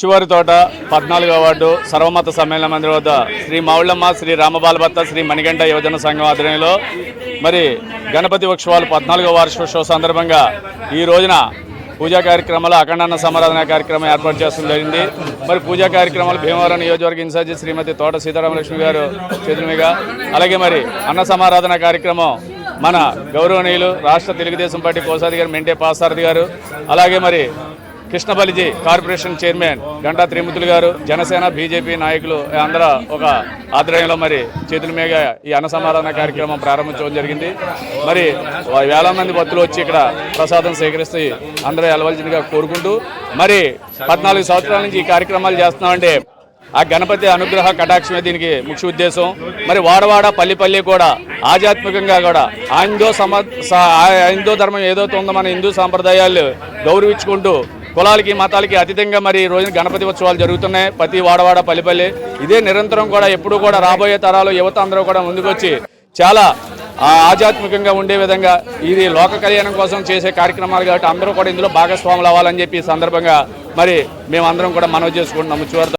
చివరి తోట 14వ వార్డు సర్వమత సమ్మేళన మందిరం వద్ద శ్రీ మౌళ్ళమ్మ శ్రీ రామబాలభత్త శ్రీ మణికంఠ యువజన సంఘం ఆధ్వర్యంలో మరి గణపతి ఉత్సవాలు 14వ వార్షికోత్సవ సందర్భంగా ఈ రోజున పూజా కార్యక్రమాలు అఖండాన్న సమారాధన కార్యక్రమం ఏర్పాటు చేస్తూ జరిగింది. మరి పూజా కార్యక్రమాలు భీమవరం నియోజకవర్గ ఇన్ఛార్జి శ్రీమతి తోట సీతారామలక్ష్మి గారు చేతుల అలాగే మరి అన్న సమారాధన కార్యక్రమం మన గౌరవనీయులు రాష్ట్ర తెలుగుదేశం పార్టీ కోశాధికారి మెంటే పాసారథి గారు, అలాగే మరి కృష్ణబలిజీ కార్పొరేషన్ చైర్మన్ గంటా త్రిమూర్తులు గారు, జనసేన బీజేపీ నాయకులు అందరూ ఒక ఆధ్వర్యంలో మరి చేతుల మీద ఈ అన్న సమారాధన కార్యక్రమం ప్రారంభించడం జరిగింది. మరి వేల మంది భక్తులు వచ్చి ఇక్కడ ప్రసాదం సేకరిస్తూ అందరూ వెళ్ళవలసిందిగా కోరుకుంటూ మరి 14 సంవత్సరాల నుంచి ఈ కార్యక్రమాలు చేస్తున్నామంటే ఆ గణపతి అనుగ్రహ కటాక్షమే దీనికి ముఖ్య ఉద్దేశం. మరి వాడవాడ పల్లి కూడా ఆధ్యాత్మికంగా కూడా హిందూ ధర్మం ఏదైతే ఉందో మన హిందూ సాంప్రదాయాలు గౌరవించుకుంటూ కులాలకి మతాలకి అతీతంగా మరి ఈ రోజున గణపతి ఉత్సవాలు జరుగుతున్నాయి. ప్రతి వాడవాడ పల్లి ఇదే నిరంతరం కూడా ఎప్పుడు కూడా రాబోయే తరాలు యువత అందరూ కూడా ముందుకొచ్చి చాలా ఆధ్యాత్మికంగా ఉండే విధంగా ఇది లోక కళ్యాణం కోసం చేసే కార్యక్రమాలు కాబట్టి అందరూ కూడా ఇందులో భాగస్వాములు అవ్వాలని చెప్పి ఈ సందర్భంగా మరి మేమందరం కూడా మనవి చేసుకుంటున్నాము. చివరి